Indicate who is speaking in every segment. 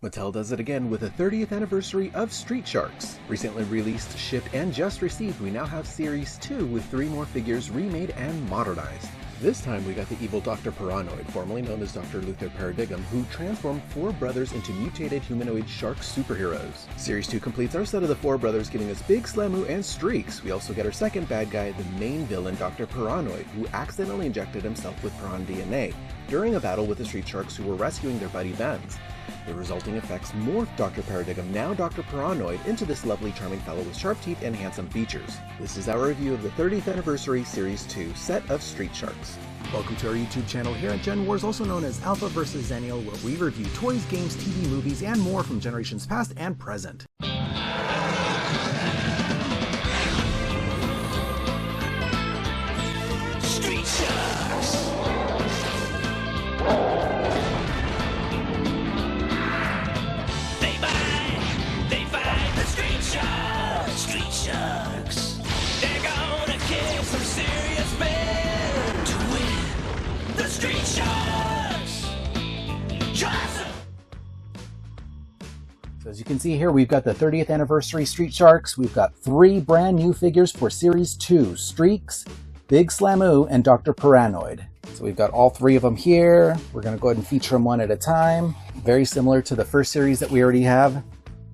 Speaker 1: Mattel does it again with the 30th anniversary of Street Sharks. Recently released, shipped, and just received, we now have Series 2 with 3 more figures remade and modernized. This time we got the evil Dr. Paranoid, formerly known as Dr. Luther Paradigm, who transformed 4 brothers into mutated humanoid shark superheroes. Series 2 completes our set of the 4 brothers, giving us Big Slamoo and Streaks. We also get our second bad guy, the main villain, Dr. Paranoid, who accidentally injected himself with Piran DNA during a battle with the Street Sharks who were rescuing their buddy Vens. The resulting effects morphed Dr. Paradigm, now Dr. Paranoid, into this lovely charming fellow with sharp teeth and handsome features. This is our review of the 30th anniversary Series 2 set of Street Sharks. Welcome to our YouTube channel here at Gen Wars, also known as Alpha vs. Zennial, where we review toys, games, TV, movies, and more from generations past and present.
Speaker 2: Street Sharks! They fight the Street Sharks! Street Sharks! They're gonna kick some serious men to win the Street Sharks! Awesome!
Speaker 3: So as you can see here, we've got the 30th anniversary Street Sharks. We've got 3 brand new figures for Series 2, Streaks, Big Slamoo, and Dr. Paranoid. So we've got all 3 of them here. We're going to go ahead and feature them one at a time. Very similar to the first series that we already have.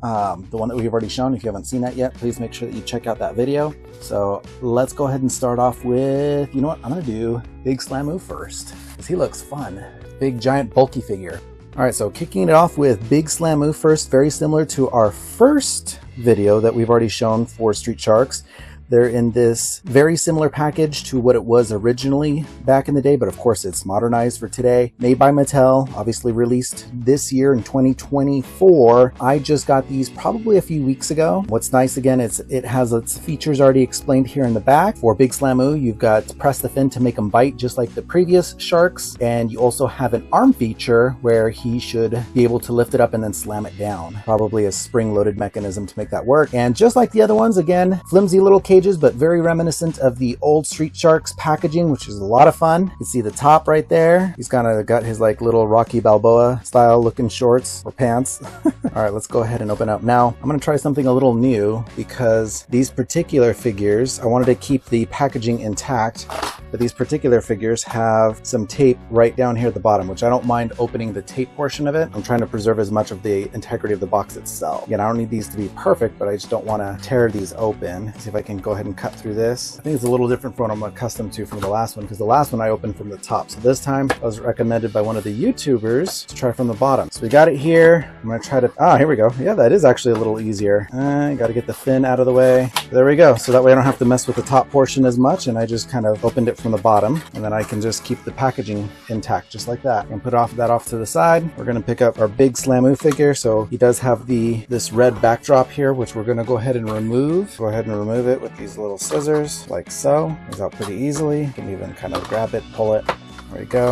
Speaker 3: The one that we've already shown. If you haven't seen that yet, please make sure that you check out that video. So let's go ahead and start off with, you know what, I'm going to do Big Slamoo first, because he looks fun. Big, giant, bulky figure. All right, so kicking it off with Big Slamoo first, very similar to our first video that we've already shown for Street Sharks. They're in this very similar package to what it was originally back in the day, but of course it's modernized for today. Made by Mattel, obviously released this year in 2024. I just got these probably a few weeks ago. What's nice again, it has its features already explained here in the back. For Big Slamoo, you've got to press the fin to make him bite just like the previous sharks, and you also have an arm feature where he should be able to lift it up and then slam it down. Probably a spring-loaded mechanism to make that work. And just like the other ones, again, flimsy little cages, but very reminiscent of the old Street Sharks packaging, which is a lot of fun. You can see the top right there. He's kind of got his like little Rocky Balboa style looking shorts or pants. All right, let's go ahead and open up. Now, I'm going to try something a little new because these particular figures, I wanted to keep the packaging intact, but these particular figures have some tape right down here at the bottom, which I don't mind opening the tape portion of it. I'm trying to preserve as much of the integrity of the box itself. Again, I don't need these to be perfect, but I just don't want to tear these open. Let's see if I can go ahead and cut through this. I think it's a little different from what I'm accustomed to from the last one, because the last one I opened from the top. So this time I was recommended by one of the YouTubers to try from the bottom. So we got it here. I'm going to try to, here we go. Yeah, that is actually a little easier. Got to get the fin out of the way. There we go. So that way I don't have to mess with the top portion as much, and I just kind of opened it from the bottom, and then I can just keep the packaging intact just like that. And put that off to the side. We're going to pick up our Big Slamoo figure. So he does have this red backdrop here, which we're going to go ahead and remove. Go ahead and remove it with these little scissors like so. Comes out pretty easily. You can even kind of grab it, pull it. There we go.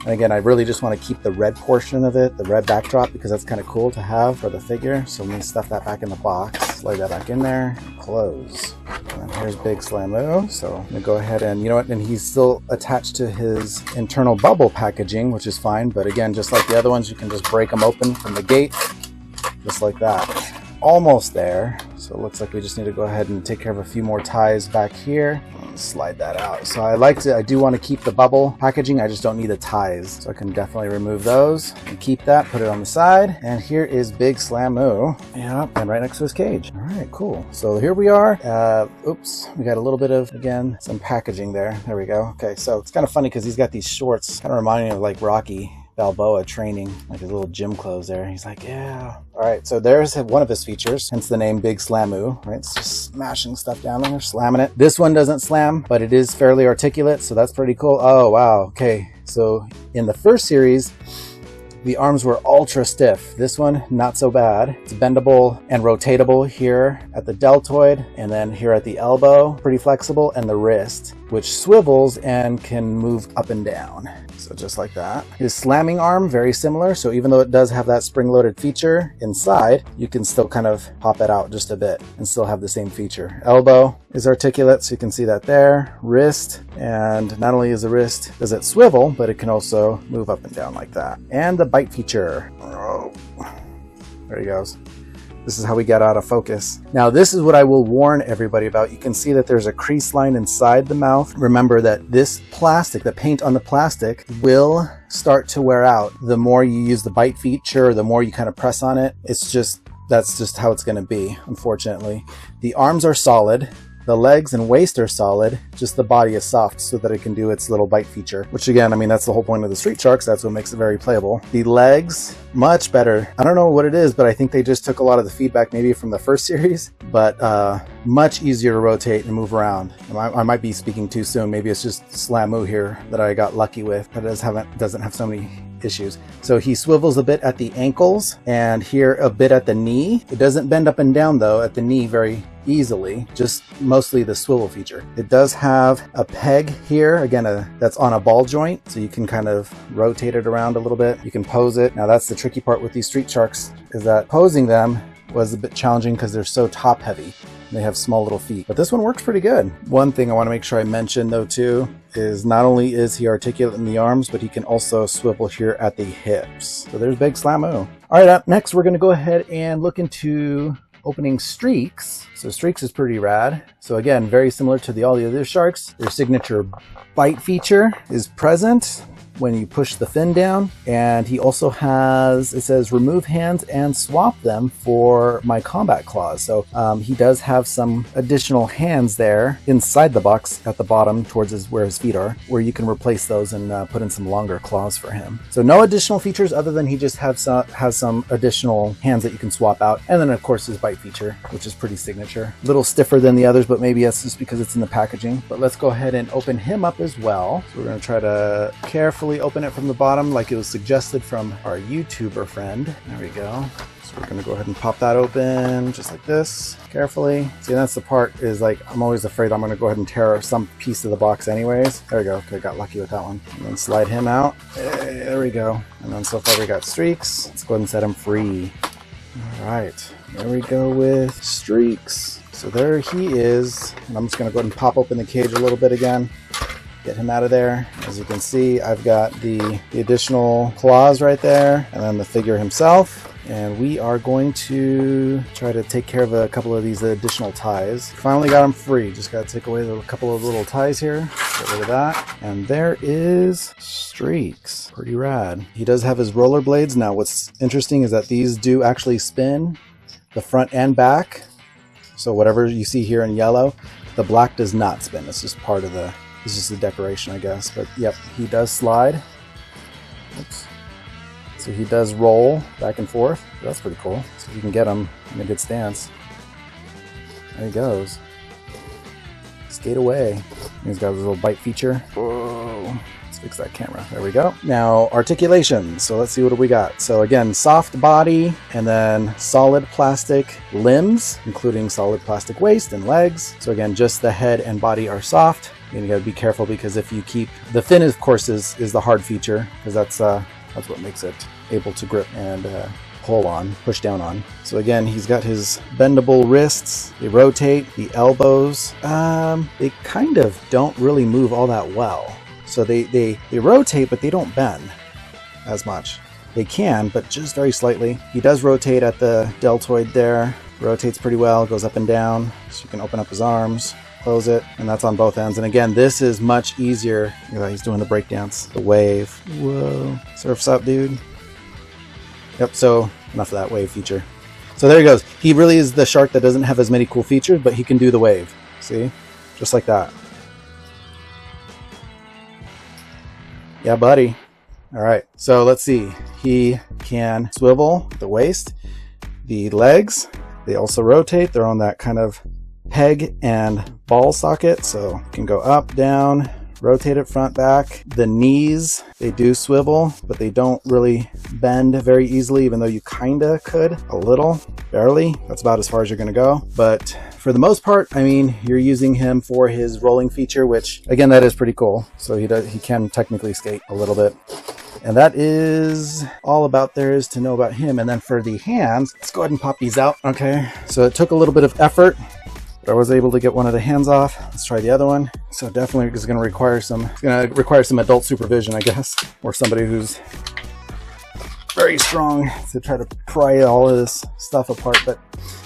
Speaker 3: And again, I really just want to keep the red portion of it, the red backdrop, because that's kind of cool to have for the figure. So let me stuff that back in the box, slide that back in there, close. And here's Big Slamoo. So I'm gonna go ahead and, you know what, and he's still attached to his internal bubble packaging, which is fine. But again, just like the other ones, you can just break them open from the gate, just like that. Almost there. So it looks like we just need to go ahead and take care of a few more ties back here. Slide that out. So I do want to keep the bubble packaging. I just don't need the ties. So I can definitely remove those and keep that, put it on the side. And here is Big Slamoo. Yep, and right next to his cage. All right, cool. So here we are. Oops, we got a little bit of, again, some packaging there. There we go. Okay, so it's kind of funny because he's got these shorts, kind of reminding me of like Rocky Balboa training, like his little gym clothes there. He's like, yeah. All right, so there's one of his features, hence the name Big Slamoo, right? It's just smashing stuff down there, slamming it. This one doesn't slam, but it is fairly articulate, so that's pretty cool. Oh, wow, okay. So in the first series, the arms were ultra stiff. This one, not so bad. It's bendable and rotatable here at the deltoid, and then here at the elbow, pretty flexible, and the wrist, which swivels and can move up and down. So just like that. His slamming arm, very similar. So even though it does have that spring-loaded feature inside, you can still kind of pop it out just a bit and still have the same feature. Elbow is articulate, so you can see that there. Wrist, and not only is the wrist, does it swivel, but it can also move up and down like that. And the bite feature. Oh, There he goes. This is how we get out of focus. Now, this is what I will warn everybody about. You can see that there's a crease line inside the mouth. Remember that this plastic, the paint on the plastic, will start to wear out. The more you use the bite feature, the more you kind of press on it, that's just how it's going to be, unfortunately. The arms are solid. The legs and waist are solid, just the body is soft so that it can do its little bite feature, which again, I mean, that's the whole point of the Street Sharks. That's what makes it very playable. The legs, much better. I don't know what it is, but I think they just took a lot of the feedback maybe from the first series, but much easier to rotate and move around. I might be speaking too soon. Maybe it's just Slamoo here that I got lucky with, but it doesn't have so many issues. So he swivels a bit at the ankles and here a bit at the knee. It doesn't bend up and down though at the knee very easily, just mostly the swivel feature. It does have a peg here, again, that's on a ball joint, so you can kind of rotate it around a little bit. You can pose it. Now that's the tricky part with these Street Sharks, is that posing them was a bit challenging because they're so top heavy. They have small little feet, but this one works pretty good. One thing I want to make sure I mention though too is not only is he articulate in the arms, but he can also swivel here at the hips. So there's Big Slamoo. All right, up next we're going to go ahead and look into opening Streaks. So Streaks is pretty rad. So again, very similar to all the other sharks. Their signature bite feature is present when you push the fin down, and he also has, it says remove hands and swap them for my combat claws. So he does have some additional hands there inside the box at the bottom towards where his feet are, where you can replace those and put in some longer claws for him. So no additional features other than he just has some additional hands that you can swap out, and then of course his bite feature, which is pretty signature. A little stiffer than the others, but maybe that's just because it's in the packaging. But let's go ahead and open him up as well. So we're going to try to carefully open it from the bottom like it was suggested from our YouTuber friend. There we go. So we're going to go ahead and pop that open just like this, carefully. See, that's the part is like, I'm always afraid I'm going to go ahead and tear some piece of the box anyways. There we go. Okay, got lucky with that one. And then slide him out. Hey, there we go. And then so far we got Streaks. Let's go ahead and set him free. All right, there we go with Streaks. So there he is. And I'm just going to go ahead and pop open the cage a little bit again. Get him out of there. As you can see, I've got the additional claws right there, and then the figure himself. And we are going to try to take care of a couple of these additional ties. Finally got him free. Just got to take away a couple of little ties here. Get rid of that. And there is Streaks. Pretty rad. He does have his roller blades. Now what's interesting is that these do actually spin the front and back. So whatever you see here in yellow, the black does not spin. It's just part of the... This is the decoration, I guess, but yep, he does slide. Oops. So he does roll back and forth. That's pretty cool. So you can get him in a good stance. There he goes. Skate away. He's got his little bite feature. Whoa. Let's fix that camera. There we go. Now, articulation. So let's see what we got. So again, soft body and then solid plastic limbs, including solid plastic waist and legs. So again, just the head and body are soft. And you gotta be careful because if you keep the fin, of course, is the hard feature, because that's what makes it able to grip and pull on, push down on. So again, he's got his bendable wrists. They rotate. The elbows, they kind of don't really move all that well. So they rotate, but they don't bend as much. They can, but just very slightly. He does rotate at the deltoid there. Rotates pretty well. Goes up and down. So you can open up his arms. Close it, and that's on both ends. And again, this is much easier. He's doing the breakdance, the wave. Whoa, surf's up, dude. Yep, so enough of that wave feature. So there he goes. He really is the shark that doesn't have as many cool features, but he can do the wave. See? Just like that. Yeah, buddy. All right, so let's see. He can swivel the waist, the legs. They also rotate. They're on that kind of peg and ball socket, so you can go up, down, rotate it front, back. The knees, they do swivel, but they don't really bend very easily, even though you kinda could a little, barely. That's about as far as you're gonna go. But for the most part, I mean, you're using him for his rolling feature, which again, that is pretty cool. So he can technically skate a little bit. And that is all about there is to know about him. And then for the hands, let's go ahead and pop these out. Okay, so it took a little bit of effort. I was able to get one of the hands off. Let's try the other one. So definitely is going to require some adult supervision, I guess, or somebody who's very strong to try to pry all of this stuff apart, but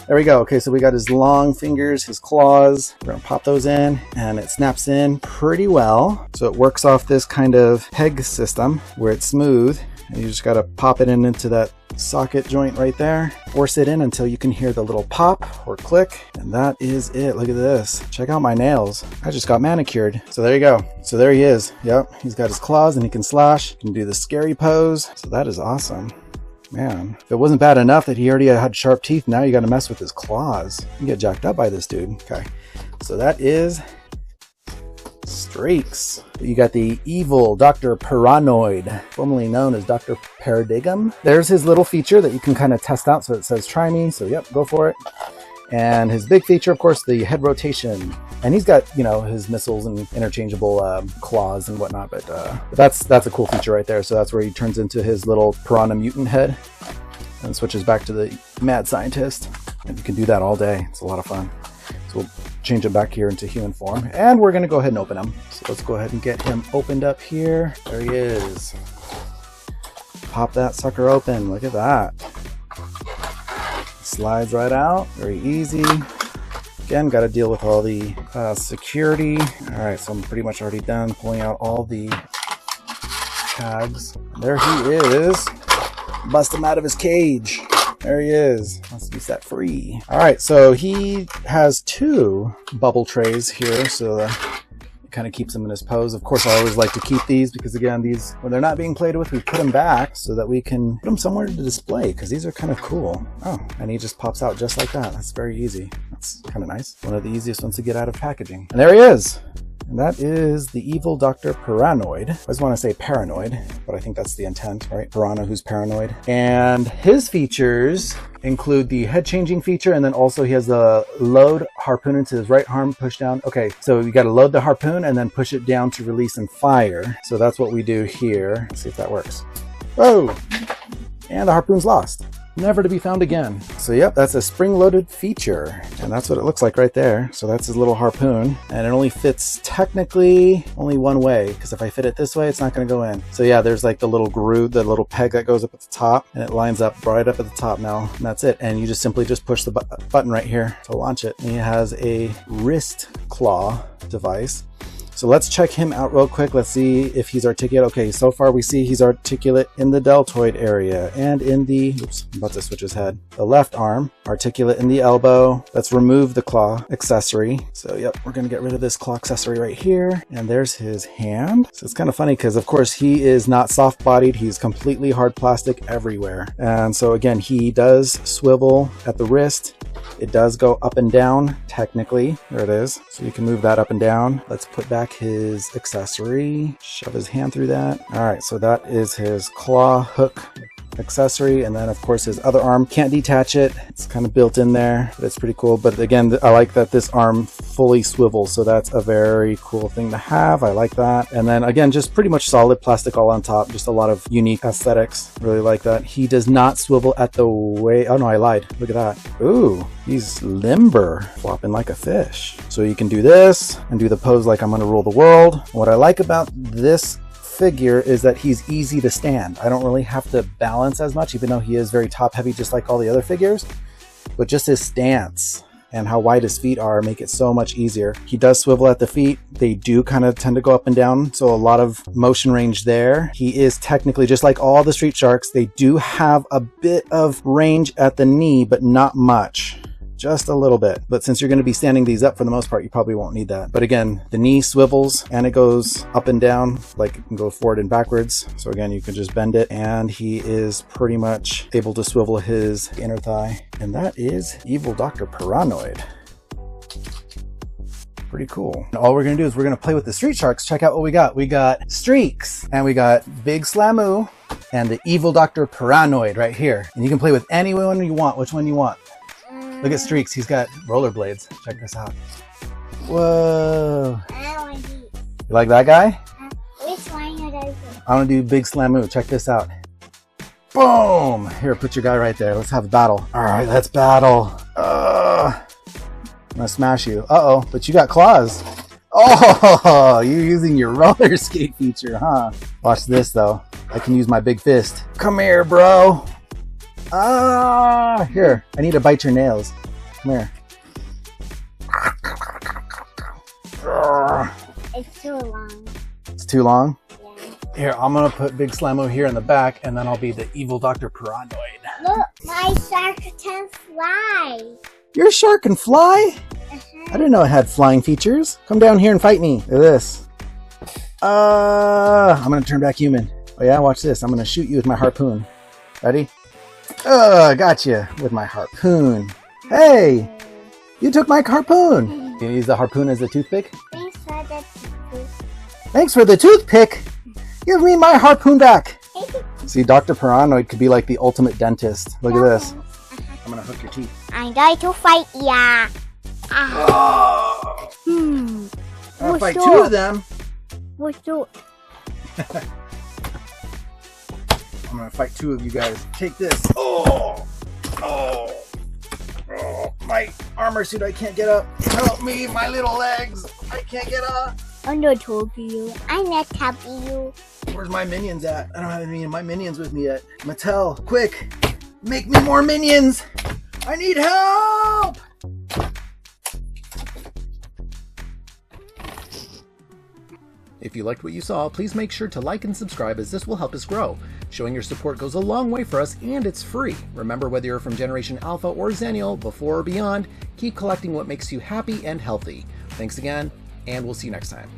Speaker 3: there we go. Okay, so we got his long fingers, his claws. We're gonna pop those in and it snaps in pretty well. So it works off this kind of peg system where it's smooth, and you just gotta pop it in into that socket joint right there. Force it in until you can hear the little pop or click, and that is it. Look at this. Check out my nails. I just got manicured. So there you go. So there he is. Yep, he's got his claws and he can slash. He can do the scary pose. So that is awesome. Man, if it wasn't bad enough that he already had sharp teeth, now you got to mess with his claws. You get jacked up by this dude. Okay, so that is Streaks. You got the evil Dr. Paranoid, formerly known as Dr. Paradigm. There's his little feature that you can kind of test out. So it says try me, so yep, go for it. And his big feature, of course, the head rotation. And he's got, you know, his missiles and interchangeable claws and whatnot, but that's a cool feature right there. So that's where he turns into his little piranha mutant head and switches back to the mad scientist. And you can do that all day. It's a lot of fun. So we'll change him back here into human form, and we're gonna go ahead and open him. So let's go ahead and get him opened up here. There he is. Pop that sucker open. Look at that. Slides right out, very easy. Again, got to deal with all the security. All right, so I'm pretty much already done pulling out all the tags. There he is. Bust him out of his cage. There he is. Wants to be set free. All right, so he has 2 bubble trays here, so it kind of keeps him in his pose. Of course, I always like to keep these because, again, these, when they're not being played with, we put them back so that we can put them somewhere to display, because these are kind of cool. Oh, and he just pops out just like that. That's very easy. That's kind of nice. One of the easiest ones to get out of packaging. And there he is. And that is the evil Dr. Paranoid. I always want to say paranoid, but I think that's the intent, right? Piranha who's paranoid. And his features include the head changing feature, and then also he has the load harpoon into his right arm, push down. Okay, so you got to load the harpoon and then push it down to release and fire. So that's what we do here. Let's see if that works. Whoa! And the harpoon's lost. Never to be found again. So yep, that's a spring-loaded feature, and that's what it looks like right there. So that's his little harpoon, and it only fits technically only one way, because if I fit it this way, it's not going to go in. So yeah, there's like the little groove, the little peg that goes up at the top, and it lines up right up at the top now, and that's it. And you just simply just push the button right here to launch it. And he has a wrist claw device. So let's check him out real quick. Let's see if he's articulate. Okay, so far we see he's articulate in the deltoid area and in the, oops, I'm about to switch his head. The left arm, articulate in the elbow. Let's remove the claw accessory. So yep, we're gonna get rid of this claw accessory right here. And there's his hand. So it's kind of funny because of course he is not soft bodied. He's completely hard plastic everywhere. And so again, he does swivel at the wrist. It does go up and down, technically. There it is. So you can move that up and down. Let's put back his accessory. Shove his hand through that. All right, so that is his claw hook accessory, and then of course his other arm, can't detach it. It's kind of built in there, but it's pretty cool. But again, I like that this arm fully swivels, so that's a very cool thing to have. I like that. And then again, just pretty much solid plastic all on top, just a lot of unique aesthetics. Really like that. He does not swivel at the way, oh no, I lied, look at that. Ooh, he's limber, flopping like a fish. So you can do this and do the pose like I'm gonna rule the world. What I like about this figure is that he's easy to stand. I don't really have to balance as much, even though he is very top heavy just like all the other figures, but just his stance and how wide his feet are make it so much easier. He does swivel at the feet. They do kind of tend to go up and down, so a lot of motion range there. He is technically, just like all the Street Sharks, they do have a bit of range at the knee, but not much. Just a little bit. But since you're going to be standing these up for the most part, you probably won't need that. But again, the knee swivels and it goes up and down, like it can go forward and backwards. So again, you can just bend it, and he is pretty much able to swivel his inner thigh. And that is evil Dr. Paranoid. Pretty cool. And all we're going to do is we're going to play with the Street Sharks. Check out what we got. We got Streaks, and we got Big Slamoo, and the evil Dr. Paranoid right here. And you can play with anyone you want. Which one you want? Look at Streaks, he's got rollerblades. Check this out. Whoa.
Speaker 4: I want these.
Speaker 3: You like that guy?
Speaker 4: Which one should I do?
Speaker 3: I want to do Big Slamoo. Check this out. Boom! Here, put your guy right there. Let's have a battle. All right, let's battle. I'm gonna smash you. Uh-oh, but you got claws. Oh, you're using your roller skate feature, huh? Watch this, though. I can use my big fist. Come here, bro. Ah, here. I need to bite your nails. Come here.
Speaker 4: It's too long.
Speaker 3: It's too long?
Speaker 4: Yeah.
Speaker 3: Here, I'm gonna put Big Slammo here in the back, and then I'll be the evil Dr. Paranoid.
Speaker 4: Look, my shark can fly.
Speaker 3: Your shark can fly? I didn't know it had flying features. Come down here and fight me. Look at this. I'm gonna turn back human. Oh yeah, watch this. I'm gonna shoot you with my harpoon. Ready? Got you with my harpoon. Hey, you took my harpoon. You use the harpoon as a toothpick?
Speaker 4: Thanks for the toothpick.
Speaker 3: Thanks for the toothpick. Give me my harpoon back. See, Dr. Paranoid could be like the ultimate dentist. Look at this. I'm gonna hook your teeth.
Speaker 4: I'm going to fight ya.
Speaker 3: I'll fight two of them.
Speaker 4: What's the...
Speaker 3: I'm gonna fight two of you guys. Take this. My armor suit, I can't get up. Help me, my little legs. I can't get up.
Speaker 4: I'm not helping you. I'm not helping you.
Speaker 3: Where's my minions at? I don't have any of my minions with me yet. Mattel, quick, make me more minions. I need help. If you liked what you saw, please make sure to like and subscribe, as this will help us grow. Showing your support goes a long way for us, and it's free. Remember, whether you're from Generation Alpha or Xennial, before or beyond, keep collecting what makes you happy and healthy. Thanks again, and we'll see you next time.